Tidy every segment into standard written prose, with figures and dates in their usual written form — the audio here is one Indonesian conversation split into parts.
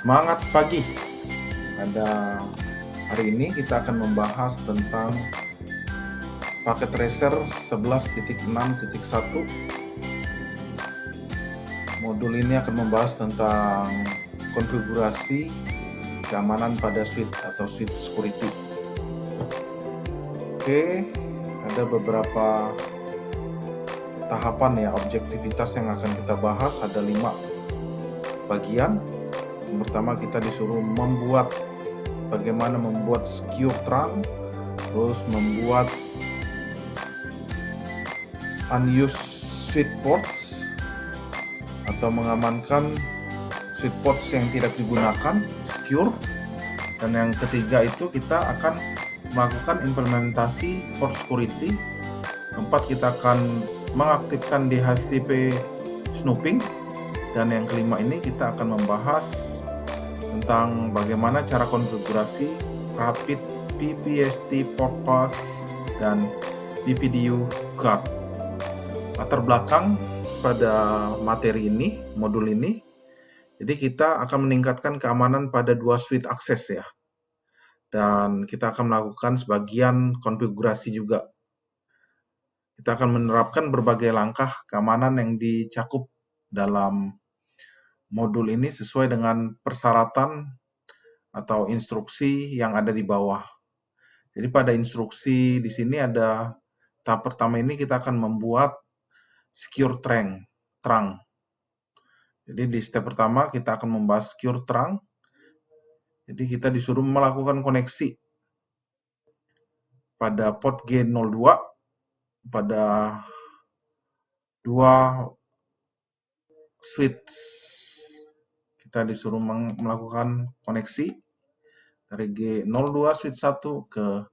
Semangat pagi. Pada hari ini kita akan membahas tentang paket tracer 11.6.1. Modul ini akan membahas tentang konfigurasi keamanan pada switch atau switch security. Oke, ada beberapa tahapan ya, objektivitas yang akan kita bahas. Ada 5 bagian. Yang pertama, kita disuruh bagaimana membuat secure trunk, terus membuat unused switch ports atau mengamankan switch ports yang tidak digunakan, secure. Dan yang ketiga itu kita akan melakukan implementasi port security. Keempat, kita akan mengaktifkan DHCP snooping. Dan yang kelima ini kita akan membahas tentang bagaimana cara konfigurasi Rapid PPST Port Pass dan PPDU Guard. Latar belakang pada materi ini, modul ini, jadi kita akan meningkatkan keamanan pada 2 switch akses ya. Dan kita akan melakukan sebagian konfigurasi juga. Kita akan menerapkan berbagai langkah keamanan yang dicakup dalam modul ini sesuai dengan persyaratan atau instruksi yang ada di bawah. Jadi pada instruksi di sini ada tahap pertama ini kita akan membuat secure trunk. Jadi di step pertama kita akan membahas secure trunk. Jadi kita disuruh melakukan koneksi pada port G02 pada 2 switch. Kita disuruh melakukan koneksi dari G02 switch 1 ke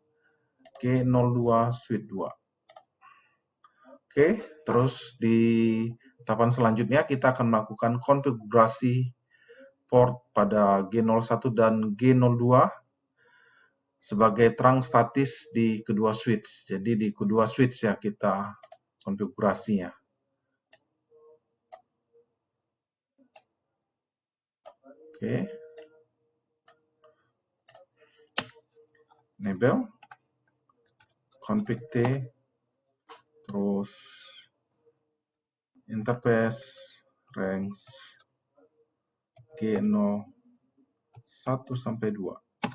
G02 switch 2. Oke, terus di tahapan selanjutnya kita akan melakukan konfigurasi port pada G01 dan G02 sebagai trunk statis di kedua switch. Jadi di kedua switch ya kita konfigurasinya. Oke. Enable, config T, terus interface range G01 sampai 2.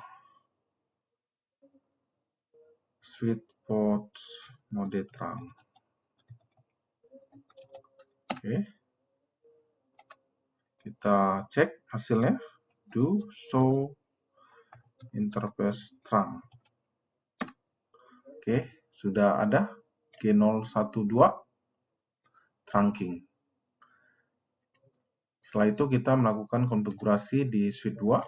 Switch ports mode trunk. Oke. Kita cek hasilnya. Do show interface trunk. Oke, sudah ada G012 trunking. Setelah itu kita melakukan konfigurasi di switch 2.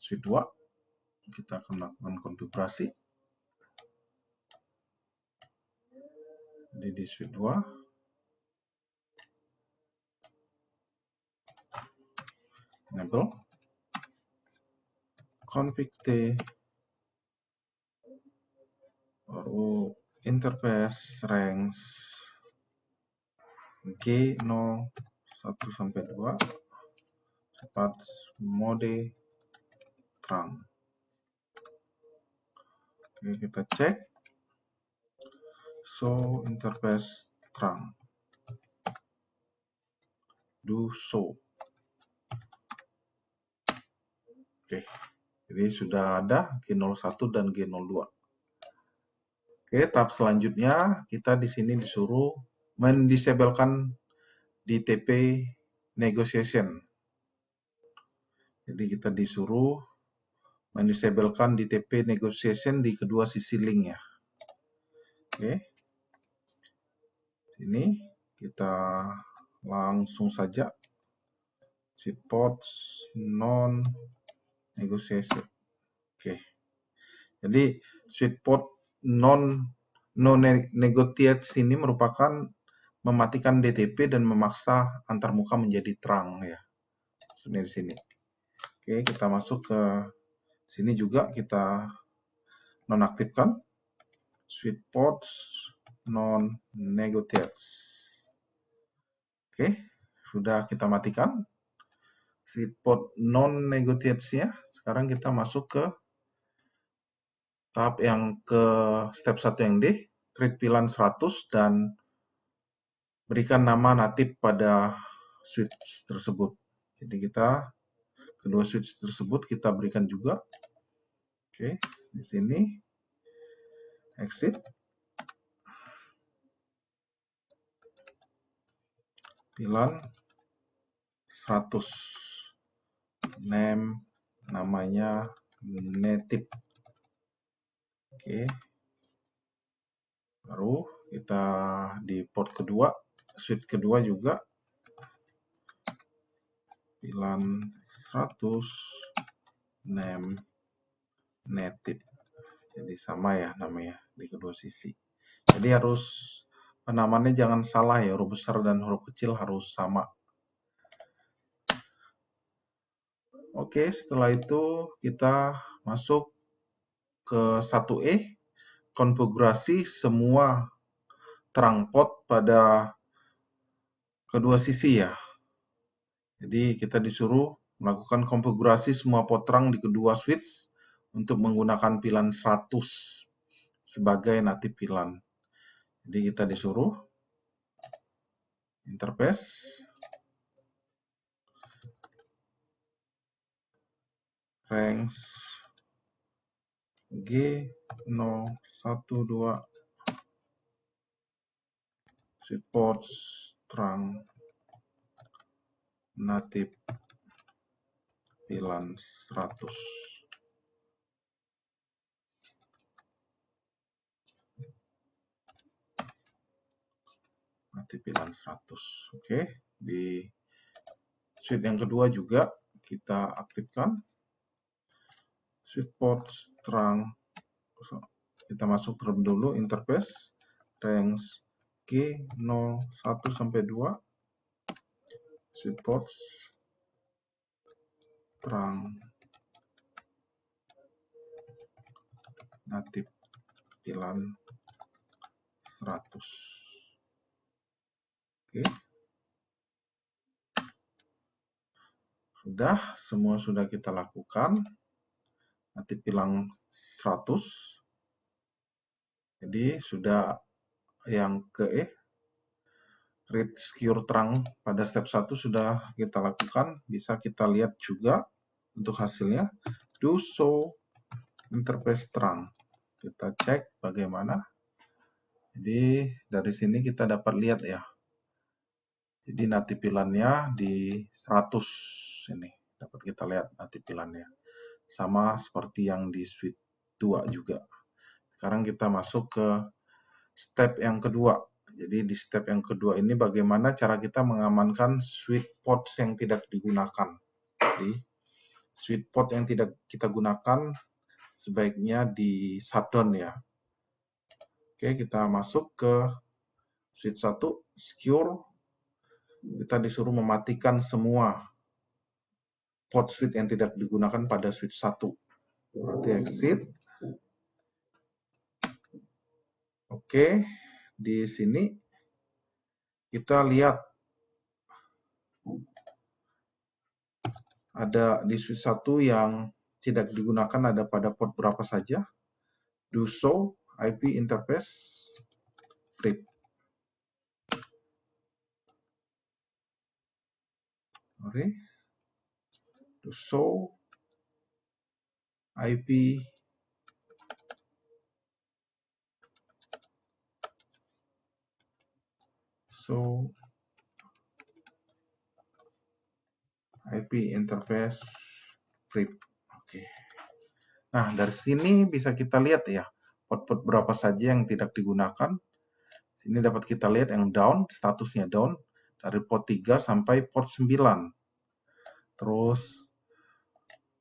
Switch 2 kita akan melakukan konfigurasi. Jadi di switch 2 enable config T, baru interface range G01 sampai 2 cepat mode trunk. Oke, kita cek show interface trunk. Do show. Oke, jadi sudah ada G01 dan G02. Oke, tahap selanjutnya kita di sini disuruh mendisablekan DTP negotiation. Jadi kita disuruh mendisablekan DTP negotiation di kedua sisi link ya. Oke. Ini kita langsung saja switch ports non negotiation. Oke. Jadi switch port non negotiate ini merupakan mematikan DTP dan memaksa antarmuka menjadi trunk ya. Maksudnya di sini. Oke, kita masuk ke sini juga kita nonaktifkan switch ports non negotiate. Oke, sudah kita matikan. Sweet port non-negotiate-nya. Sekarang kita masuk ke tahap yang ke step 1 yang D, create VLAN 100 dan berikan nama natif pada switch tersebut. Jadi kita kedua switch tersebut kita berikan juga. Oke, di sini exit. VLAN 100. Name namanya native. Oke. Baru kita di port kedua, switch kedua juga VLAN 100 name native. Jadi sama ya namanya di kedua sisi. Jadi harus penamaannya jangan salah ya, huruf besar dan huruf kecil harus sama. Oke, setelah itu kita masuk ke 1E, konfigurasi semua terang pot pada kedua sisi ya. Jadi kita disuruh melakukan konfigurasi semua pot terang di kedua switch untuk menggunakan VLAN 100 sebagai native VLAN. Jadi kita disuruh interface range G012 switch ports terang native VLAN 100. Native VLAN 100. Oke, di switch yang kedua juga kita aktifkan switch ports terang. Kita masuk terlebih dulu interface range G01 sampai 2 switch ports terang native VLAN 100. Oke. Semua sudah kita lakukan. Native VLAN 100. Jadi sudah yang ke create secure terang pada step 1 sudah kita lakukan. Bisa kita lihat juga untuk hasilnya. Do show interface terang. Kita cek bagaimana. Jadi dari sini kita dapat lihat ya. Jadi native VLAN-nya di 100 ini. Dapat kita lihat native VLAN-nya. Sama seperti yang di switch 2 juga. Sekarang kita masuk ke step yang kedua. Jadi di step yang kedua ini bagaimana cara kita mengamankan switch ports yang tidak digunakan. Jadi switch port yang tidak kita gunakan sebaiknya di shutdown ya. Oke, kita masuk ke switch 1, secure. Kita disuruh mematikan semua port switch yang tidak digunakan pada switch 1. Berarti exit. Oke, di sini kita lihat ada di switch 1 yang tidak digunakan ada pada port berapa saja. Do show IP interface print. Oke. Do show IP interface print. Oke. Nah, dari sini bisa kita lihat ya, port-port berapa saja yang tidak digunakan. Sini dapat kita lihat yang down, statusnya down, dari port 3 sampai port 9. Terus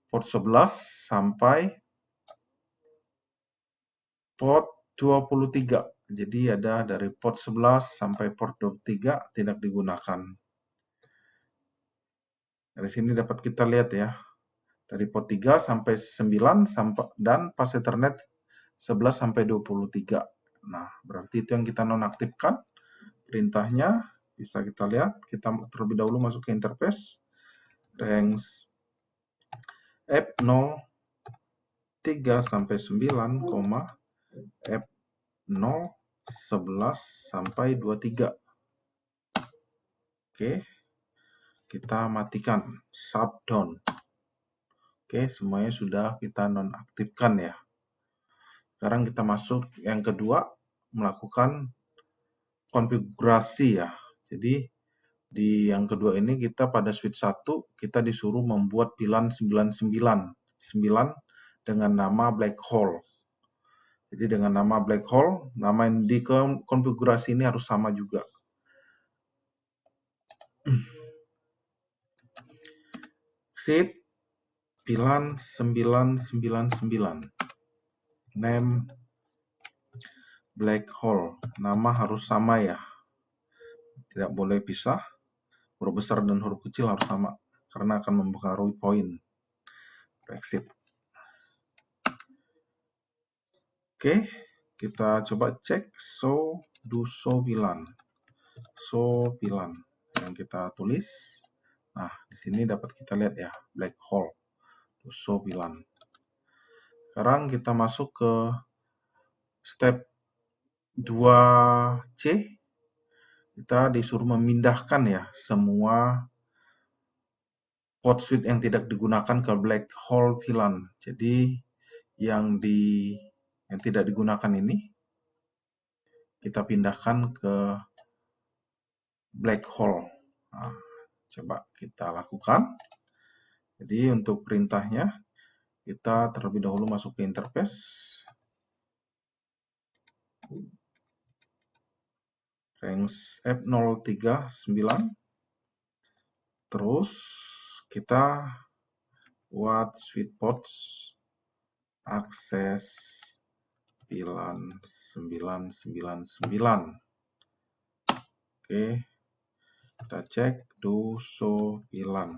port 11 sampai port 23. Jadi ada dari port 11 sampai port 23 tidak digunakan. Dari sini dapat kita lihat ya, dari port 3 sampai 9 dan pas Ethernet 11 sampai 23. Nah, berarti itu yang kita nonaktifkan perintahnya bisa kita lihat. Kita terlebih dahulu masuk ke interface. Range F0 3 sampai 9, F0 11 sampai 23. Oke, kita matikan shutdown. Oke, semuanya sudah kita nonaktifkan ya. Sekarang kita masuk yang kedua, melakukan konfigurasi ya. Jadi di yang kedua ini kita pada switch 1 kita disuruh membuat VLAN 999 dengan nama black hole. Jadi dengan nama black hole, nama yang di konfigurasi ini harus sama juga. Exit VLAN 999. Name black hole. Nama harus sama ya. Tidak boleh pisah. Huruf besar dan huruf kecil harus sama karena akan mempengaruhi poin. Exit. Oke, kita coba cek show VLAN. Show VLAN yang kita tulis. Nah, di sini dapat kita lihat ya, black hole. Show VLAN. Sekarang kita masuk ke step 2C. Kita disuruh memindahkan ya semua port switch yang tidak digunakan ke black hole VLAN. Jadi yang tidak digunakan ini kita pindahkan ke black hole. Nah, coba kita lakukan. Jadi untuk perintahnya kita terlebih dahulu masuk ke interface. Range F039. Terus kita buat switch ports akses VLAN 999. Oke, kita cek do show VLAN.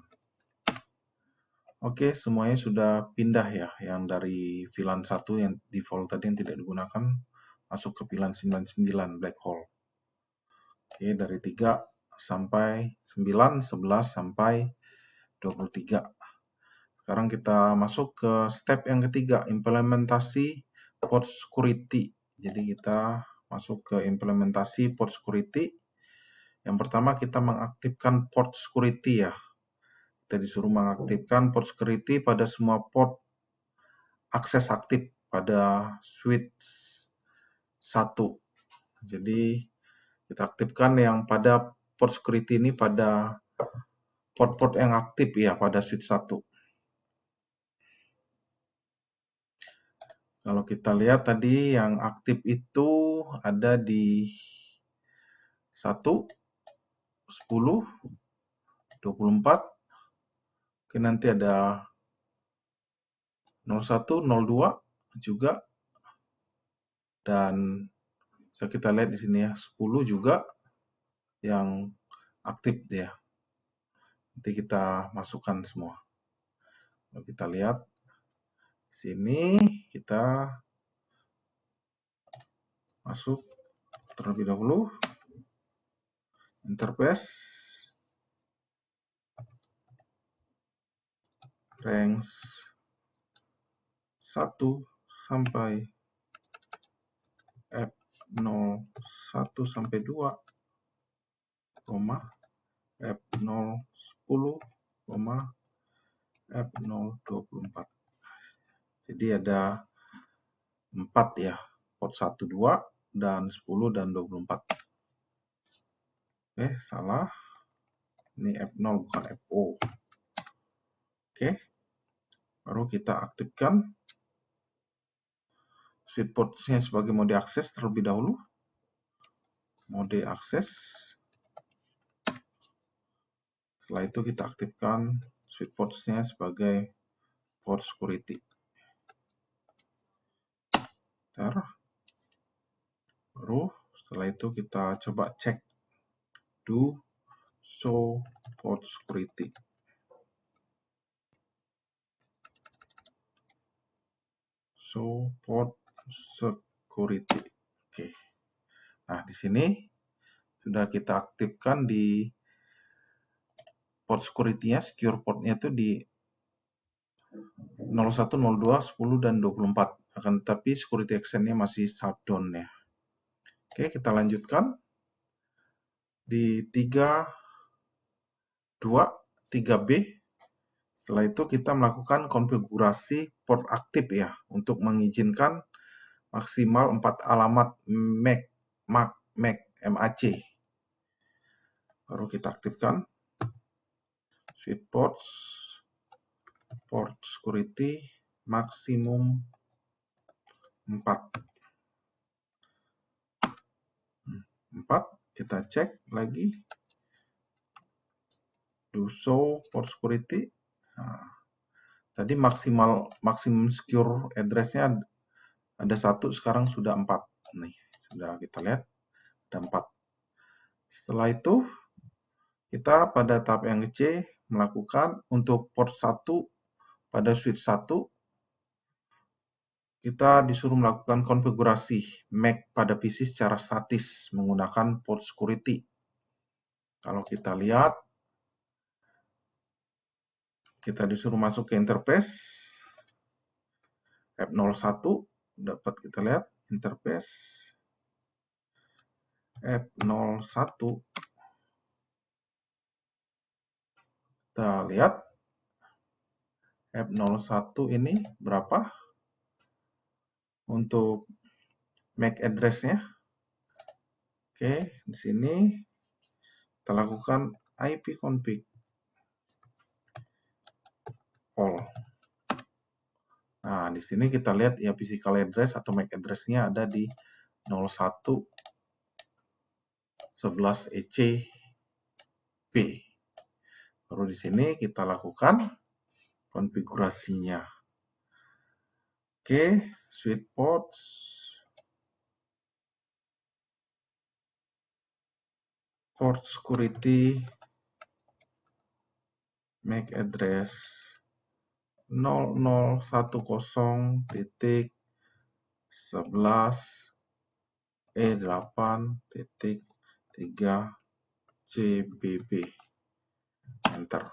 Oke, semuanya sudah pindah ya, yang dari VLAN 1 yang default tadi yang tidak digunakan masuk ke VLAN 99 black hole. Oke, dari 3 sampai 9, 11 sampai 23. Sekarang kita masuk ke step yang ketiga, implementasi port security. Jadi kita masuk ke implementasi port security. Yang pertama kita mengaktifkan port security ya. Kita disuruh mengaktifkan port security pada semua port akses aktif pada switch 1. Jadi kita aktifkan yang pada port security ini pada port-port yang aktif ya pada switch 1. Kalau kita lihat tadi yang aktif itu ada di 1, 10, 24. Oke, nanti ada 01, 02 juga. Dan bisa kita lihat di sini ya, 10 juga yang aktif ya. Nanti kita masukkan semua. Kalau kita lihat di sini kita masuk terlebih dahulu interface range 1 sampai F0 1 sampai 2, F0 10, F0 24. Jadi ada 4 ya, port 1, 2, dan 10 dan 24. Oke, salah. Ini F0 bukan FO. Oke, baru kita aktifkan switch portnya sebagai mode akses terlebih dahulu. Mode akses. Setelah itu kita aktifkan switch portnya sebagai port security. Baru setelah itu kita coba cek do show port security. Show port security. Oke. Nah, di sini sudah kita aktifkan di port security-nya, secure port-nya itu di 01, 02, 10, dan 24. Akan tetapi security action-nya masih shutdown ya. Oke, kita lanjutkan. Di 3B. Setelah itu kita melakukan konfigurasi port aktif ya, untuk mengizinkan maksimal 4 alamat MAC. Baru kita aktifkan switch ports, port security maksimum 4. Kita cek lagi do show port security. Nah, tadi maksimum secure address-nya ada 1, sekarang sudah 4. Nih, sudah kita lihat ada 4. Setelah itu kita pada tahap yang C melakukan untuk port 1 pada switch 1 kita disuruh melakukan konfigurasi MAC pada PC secara statis menggunakan port security. Kalau kita lihat, kita disuruh masuk ke interface F01, dapat kita lihat interface F01. Kita lihat F01 ini berapa untuk MAC address-nya. Oke, di sini kita lakukan ipconfig all. Nah, di sini kita lihat ya physical address atau MAC address-nya ada di 01.11 ECP. Baru di sini kita lakukan konfigurasinya. Oke, switch ports, port security, MAC address 0010.11E8.3 CBB. Enter.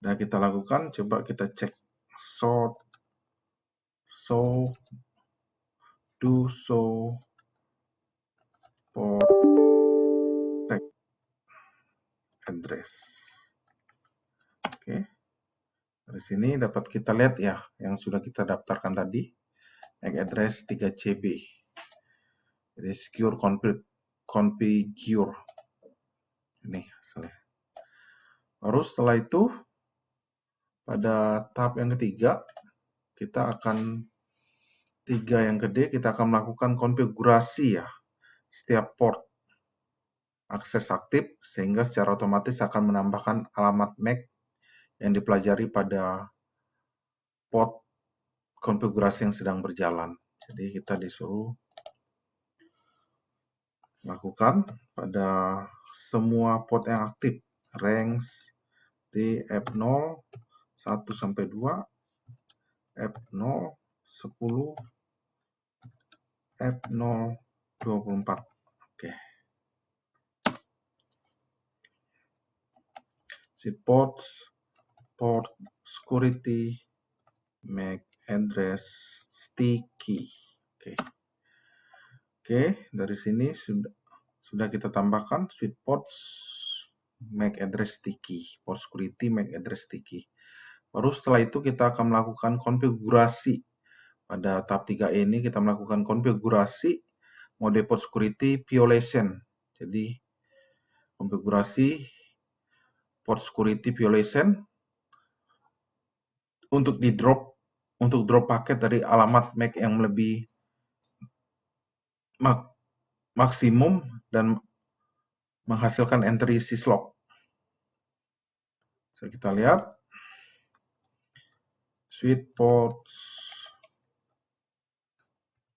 Nah, kita lakukan, coba kita cek do show port address. Oke. Dari sini dapat kita lihat ya yang sudah kita daftarkan tadi, MAC address 3CB. Jadi secure configure. Ini hasilnya. Baru setelah itu pada tahap yang ketiga kita akan kita akan melakukan konfigurasi ya setiap port akses aktif sehingga secara otomatis akan menambahkan alamat MAC yang dipelajari pada port konfigurasi yang sedang berjalan. Jadi kita disuruh lakukan pada semua port yang aktif, range di F0 1 sampai 2, F0 10, F0 24. Oke. Switch ports, port security, MAC address sticky. Oke, dari sini sudah kita tambahkan switch ports, MAC address sticky, port security, MAC address sticky. Baru setelah itu kita akan melakukan konfigurasi. Pada tahap 3 ini kita melakukan konfigurasi mode port security violation. Jadi konfigurasi port security violation untuk drop paket dari alamat MAC yang lebih maksimum dan menghasilkan entry syslog. So, kita lihat switch ports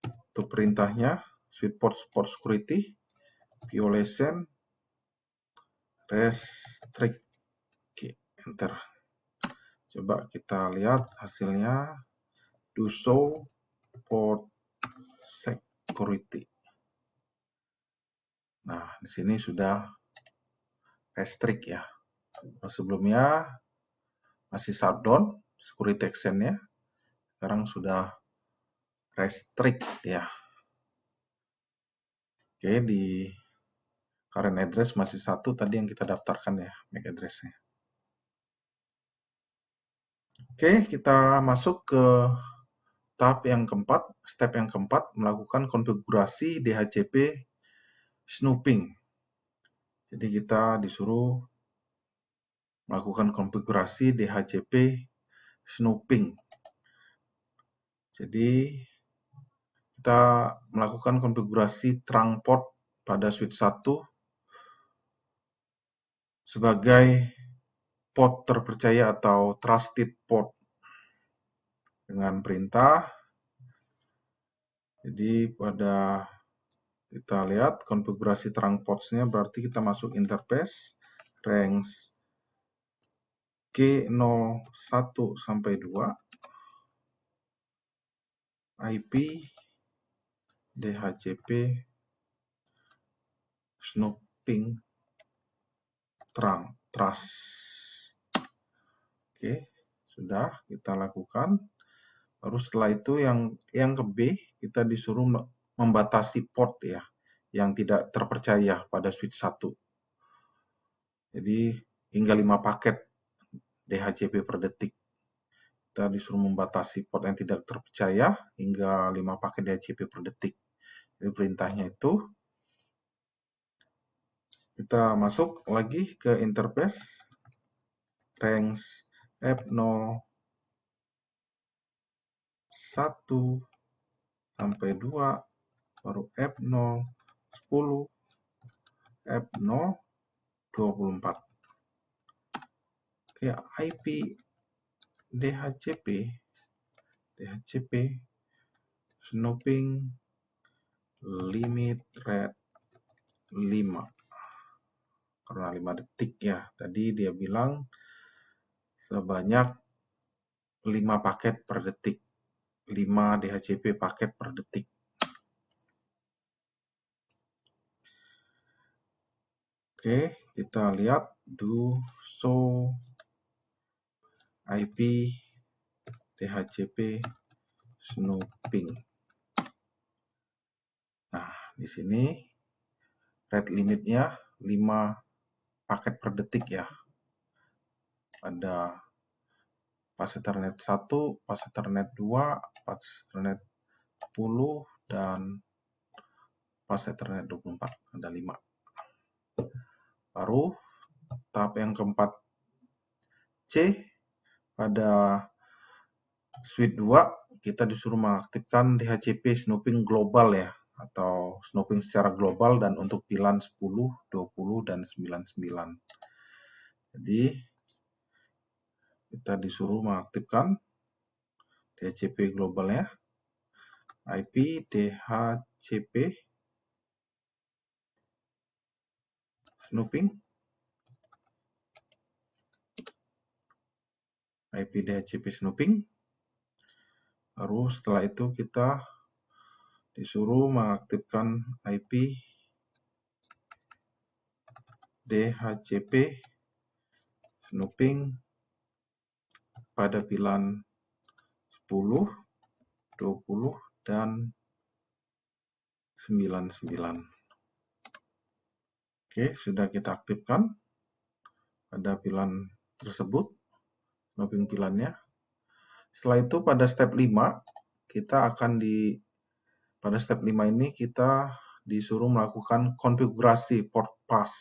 untuk perintahnya, switch ports port security violation restrict. Enter. Coba kita lihat hasilnya, do show port security. Nah, di sini sudah restrict ya. Sebelumnya masih shutdown, security action-nya. Sekarang sudah restrict ya. Oke, di current address masih satu tadi yang kita daftarkan ya, MAC address-nya. Oke, kita masuk ke tahap yang keempat, step yang keempat, melakukan konfigurasi DHCP snooping. Jadi kita disuruh melakukan konfigurasi DHCP snooping. Jadi kita melakukan konfigurasi trunk port pada switch 1 sebagai port terpercaya atau trusted port dengan perintah. Jadi pada kita lihat konfigurasi trunk ports-nya, berarti kita masuk interface range K01 sampai 2 IP DHCP snooping trust. Oke, sudah kita lakukan. Lalu setelah itu yang ke B, kita disuruh membatasi port ya yang tidak terpercaya pada switch 1. Jadi hingga 5 paket DHCP per detik. Kita disuruh membatasi port yang tidak terpercaya hingga 5 paket DHCP per detik. Jadi perintahnya itu kita masuk lagi ke interface range F01 sampai 2, baru F010, F024. Oke, IP DHCP snooping limit rate 5. Karena 5 detik ya. Tadi dia bilang sebanyak 5 paket per detik. 5 DHCP paket per detik. Oke, kita lihat do show IP DHCP snooping. Nah, di sini rate limitnya 5 paket per detik ya. Ada pas Ethernet 1, pas Ethernet 2, pas Ethernet 10, dan pas Ethernet 24. Ada 5. Baru tahap yang keempat C, pada switch 2 kita disuruh mengaktifkan DHCP snooping global ya, atau snooping secara global dan untuk VLAN 10, 20, dan 99. Jadi kita disuruh mengaktifkan DHCP globalnya, IP DHCP snooping, IP DHCP snooping. Lalu setelah itu kita disuruh mengaktifkan IP DHCP snooping pada VLAN 10, 20, dan 99. Oke, sudah kita aktifkan pada VLAN tersebut, snooping VLAN-nya. Setelah itu pada step 5, pada step 5 ini kita disuruh melakukan konfigurasi port pass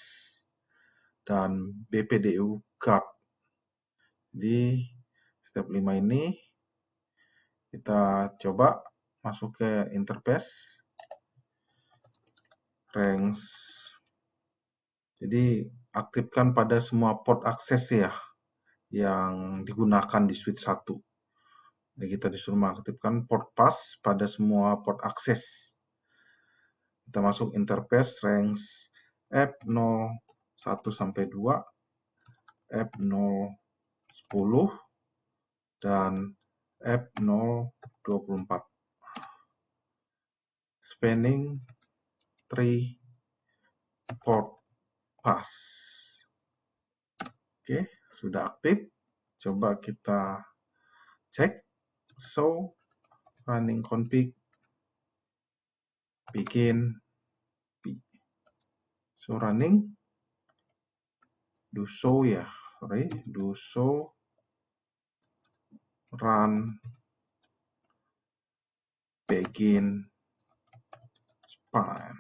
dan BPDU guard. Di step 5 ini kita coba masuk ke interface range. Jadi aktifkan pada semua port akses ya yang digunakan di switch 1. Jadi kita disuruh mengaktifkan port pass pada semua port akses. Kita masuk interface range F01 sampai 2, F010, dan F024. Spanning tree port pass. Oke, sudah aktif. Coba kita cek. So, running config bikin so running do show ya, do show run begin span.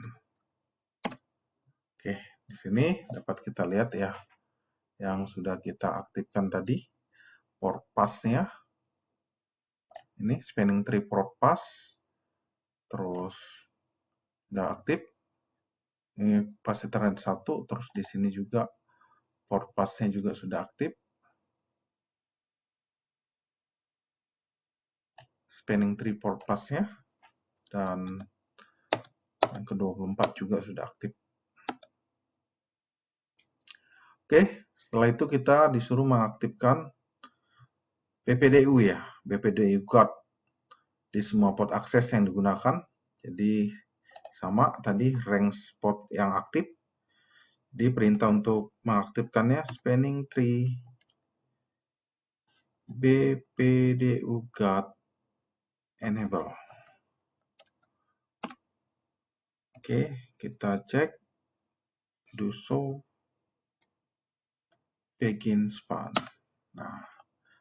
Oke, di sini dapat kita lihat ya yang sudah kita aktifkan tadi port pass-nya. Ini spanning tree port pass, terus sudah aktif. Ini pas Ethernet 1, terus di sini juga port pass-nya juga sudah aktif. Spanning tree port pass-nya, dan yang ke-24 juga sudah aktif. Oke, setelah itu kita disuruh mengaktifkan BPDU ya, BPDU guard di semua port akses yang digunakan. Jadi sama tadi range port yang aktif. Di perintah untuk mengaktifkannya spanning tree BPDU guard enable. Oke, kita cek do show begin span.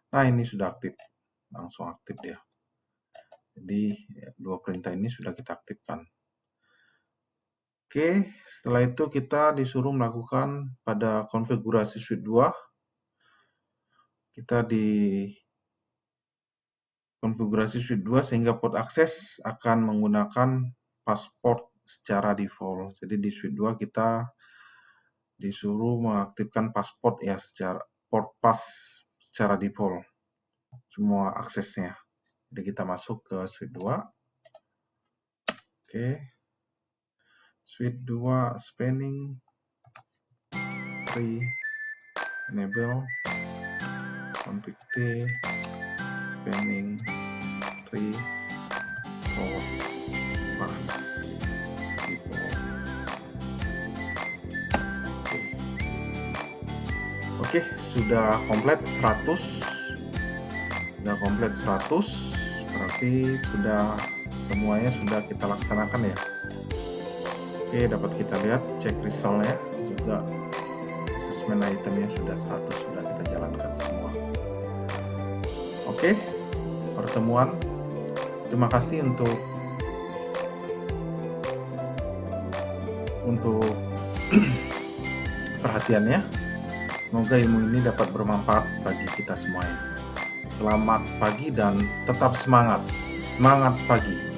Nah ini sudah aktif, langsung aktif dia. Jadi dua perintah ini sudah kita aktifkan. Oke, setelah itu kita disuruh melakukan pada konfigurasi switch 2. Kita di konfigurasi switch 2 sehingga port akses akan menggunakan passport secara default. Jadi di switch 2 kita disuruh mengaktifkan passport ya, secara port pass secara default semua aksesnya. Jadi kita masuk ke switch 2. Oke. Switch 2 spanning tree enable config T spanning tree port pass default. Oke, sudah komplit 100. Sudah komplit 100, berarti sudah semuanya sudah kita laksanakan ya. Oke, dapat kita lihat cek result-nya juga, assessment itemnya sudah 100, sudah kita jalankan semua. Oke, pertemuan. Terima kasih untuk perhatiannya. Semoga ilmu ini dapat bermanfaat bagi kita semuanya. Selamat pagi dan tetap semangat. Semangat pagi.